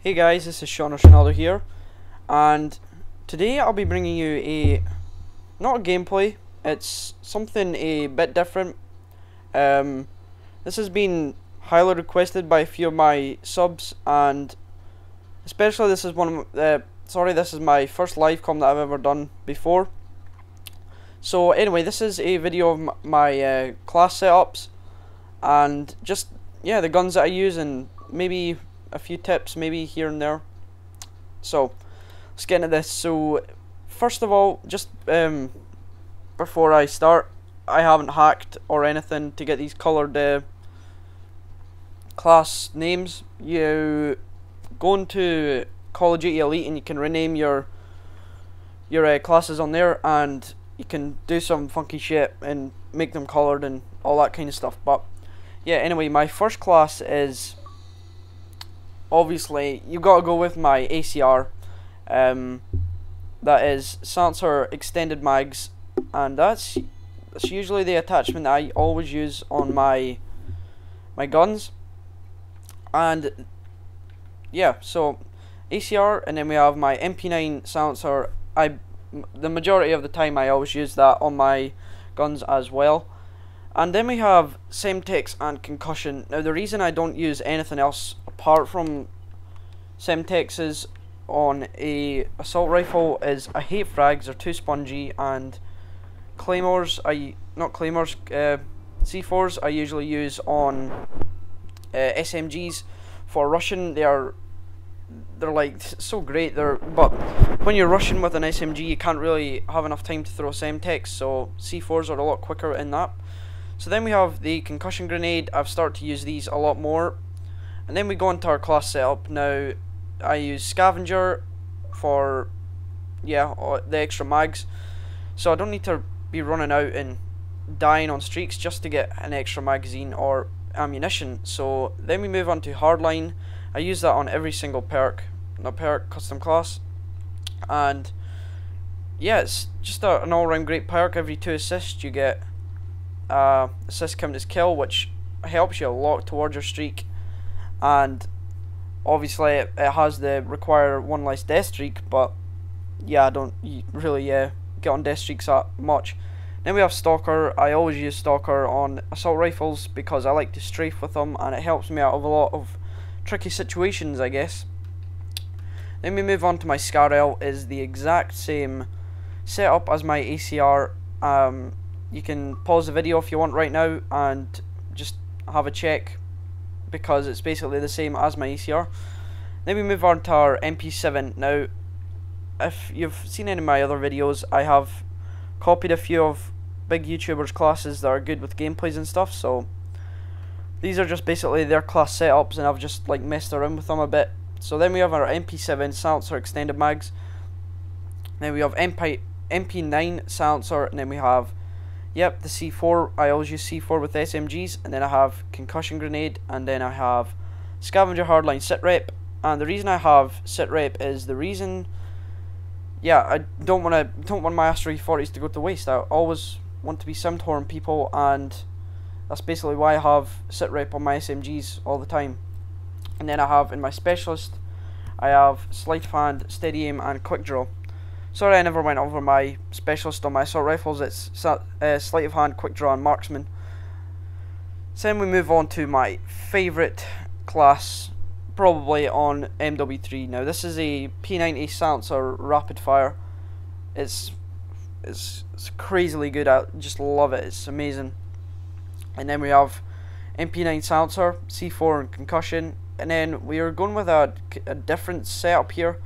Hey guys, this is Shinaldo here, and today I'll be bringing you not a gameplay, it's something a bit different. This has been highly requested by a few of my subs, and especially this is this is my first live com that I've ever done before. So anyway, this is a video of my class setups, and just, yeah, the guns that I use, and maybe a few tips maybe here and there. So let's get into this. So first of all, just before I start, I haven't hacked or anything to get these coloured class names. You go into Call of Duty Elite and you can rename your classes on there, and you can do some funky shit and make them coloured and all that kind of stuff. But yeah, anyway, my first class is, obviously, you gotta go with my ACR. That is Silencer Extended Mags, and that's usually the attachment that I always use on my guns. And yeah, so ACR, and then we have my MP9 silencer. The majority of the time I always use that on my guns as well. And then we have Semtex and Concussion. Now the reason I don't use anything else apart from Semtexes on a assault rifle is I hate frags, they're too spongy, and claymores, C4s I usually use on SMGs. For Russian, they're like so great, but when you're rushing with an SMG you can't really have enough time to throw Semtex, so C4s are a lot quicker in that. So then we have the concussion grenade. I've started to use these a lot more. And then we go into our class setup. Now I use scavenger for, yeah, the extra mags, so I don't need to be running out and dying on streaks just to get an extra magazine or ammunition. So then we move on to hardline. I use that on every single custom class, and yeah, it's just an all-round great perk. Every 2 assists you get assist count as kill, which helps you a lot towards your streak. And obviously it has the require 1 less death streak, but yeah, I don't really get on death streaks that much. Then we have Stalker. I always use Stalker on assault rifles because I like to strafe with them, and it helps me out of a lot of tricky situations, I guess. Then we move on to my Scarel. Is the exact same setup as my ACR. You can pause the video if you want right now and just have a check, because it's basically the same as my ACR. Then we move on to our MP7. Now, if you've seen any of my other videos, I have copied a few of big YouTubers' classes that are good with gameplays and stuff, so these are just basically their class setups, and I've just like messed around with them a bit. So then we have our MP7 silencer extended mags. Then we have MP9 silencer, and then we have, yep, the C4. I always use C4 with SMGs, and then I have concussion grenade, and then I have scavenger hardline sit rep. And the reason I have sit rep is yeah, I don't want my Astra E40s to go to waste. I always want to be simtoring people, and that's basically why I have sit rep on my SMGs all the time. And then I have, in my specialist, I have sleight of hand, steady aim, and quick draw. Sorry I never went over my specialist on my assault rifles. It's sleight of hand, quick draw, and marksman. So then we move on to my favourite class, probably on Mw3. Now this is a P90 silencer rapid fire. It's crazily good. I just love it. It's amazing. And then we have MP9 silencer, C4, and concussion. And then we are going with a different setup here.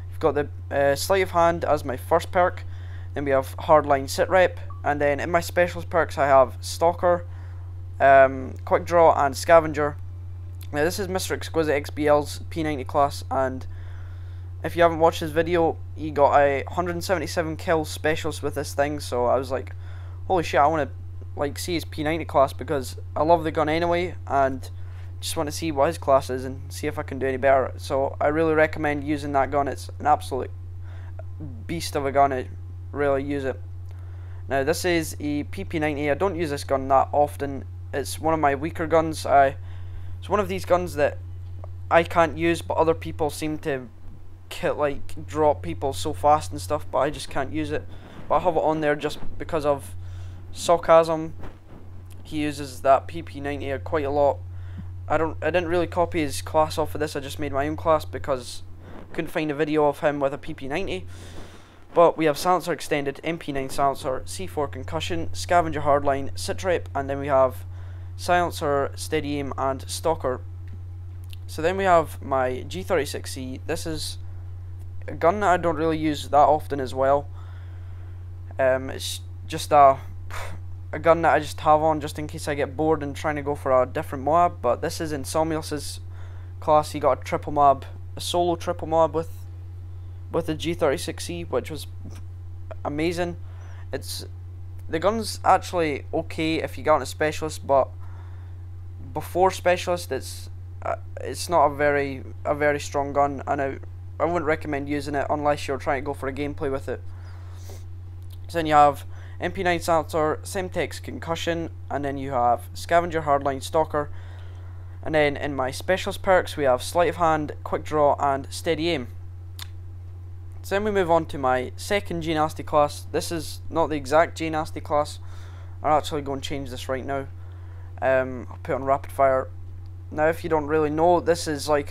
We've got the sleight of hand as my first perk. Then we have hardline sit rep, and then in my specialist perks I have stalker, quick draw, and scavenger. Now this is Mr. Exquisite XBL's P90 class, and if you haven't watched his video, he got a 177 kill specialist with this thing. So I was like, holy shit, I want to like see his P90 class, because I love the gun anyway, and just want to see what his class is and see if I can do any better. So I really recommend using that gun. It's an absolute beast of a gun. I really use it. Now this is a PP90. I don't use this gun that often. It's one of my weaker guns. It's one of these guns that I can't use, but other people seem to drop people so fast and stuff, but I just can't use it. But I have it on there just because of Sarcasm. He uses that PP90 quite a lot. I didn't really copy his class off of this. I just made my own class because I couldn't find a video of him with a PP90. But we have Silencer Extended, MP9 Silencer, C4 Concussion, Scavenger Hardline, Sitrape, and then we have Silencer, Steady Aim, and Stalker. So then we have my G36C. This is a gun that I don't really use that often as well. It's just a gun that I just have on just in case I get bored and trying to go for a different Moab. But this is in Somnius's class. He got a triple Moab, a solo triple Moab with the G36C, which was amazing. The gun's actually okay if you got on a specialist, but before specialist, it's not a very strong gun, and I wouldn't recommend using it unless you're trying to go for a gameplay with it. So then you have MP9 Silencer, Semtex Concussion, and then you have Scavenger Hardline, Stalker, and then in my specialist perks we have Sleight of Hand, Quick Draw, and Steady Aim. So then we move on to my second J Nasty class. This is not the exact J Nasty class. I'll actually go and change this right now. I'll put on Rapid Fire. Now, if you don't really know, this is like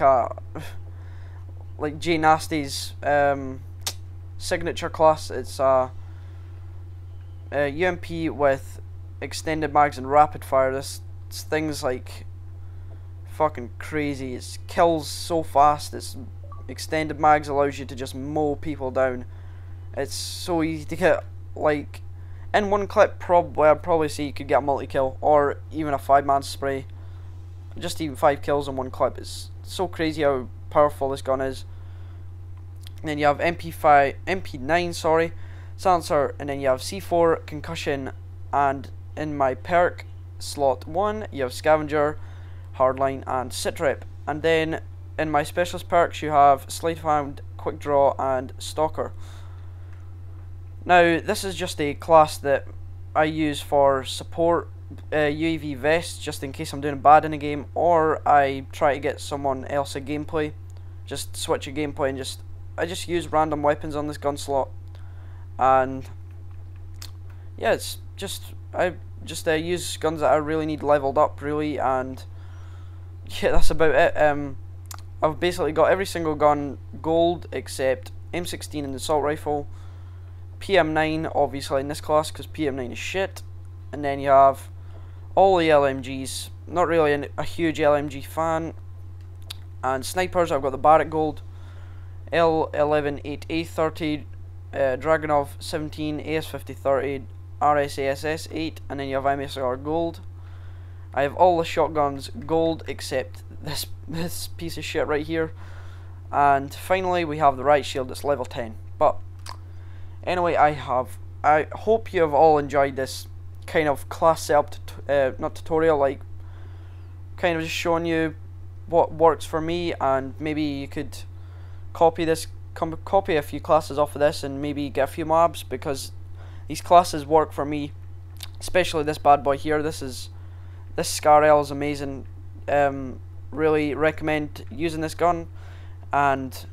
J Nasty's signature class. It's UMP with extended mags and rapid fire. This thing's like fucking crazy. It kills so fast. It's extended mags allows you to just mow people down. It's so easy to get, like, in one clip. I'd probably say you could get a multi-kill or even a 5-man spray. Just even 5 kills in one clip. It's so crazy how powerful this gun is. And then you have MP9, sorry, Silencer, and then you have C4, Concussion, and in my perk slot 1 you have Scavenger, Hardline, and Sitrep. And then in my specialist perks you have Sleight of Hand, Quick Draw, and Stalker. Now this is just a class that I use for support, UAV vest, just in case I'm doing bad in a game, or I try to get someone else a gameplay. Just switch a gameplay and I just use random weapons on this gun slot. And yeah, it's I use guns that I really need leveled up, really, and yeah, that's about it. I've basically got every single gun gold except M16 and the assault rifle, PM9 obviously in this class because PM9 is shit, and then you have all the LMGs. Not really a huge LMG fan. And snipers, I've got the Barrett gold, L11 8A30, Dragunov 17, AS50 30, RSASS 8, and then you have MSR gold. I have all the shotguns gold except this piece of shit right here. And finally we have the riot shield that's level 10. But anyway, I hope you have all enjoyed this kind of class setup, not tutorial, like kind of just showing you what works for me, and maybe you could copy a few classes off of this and maybe get a few mobs, because these classes work for me, especially this bad boy here. This Scar-L is amazing. Really recommend using this gun. And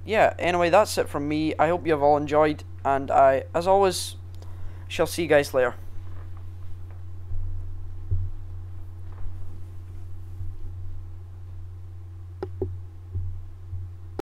yeah, anyway, that's it from me. I hope you have all enjoyed, and I, as always, shall see you guys later.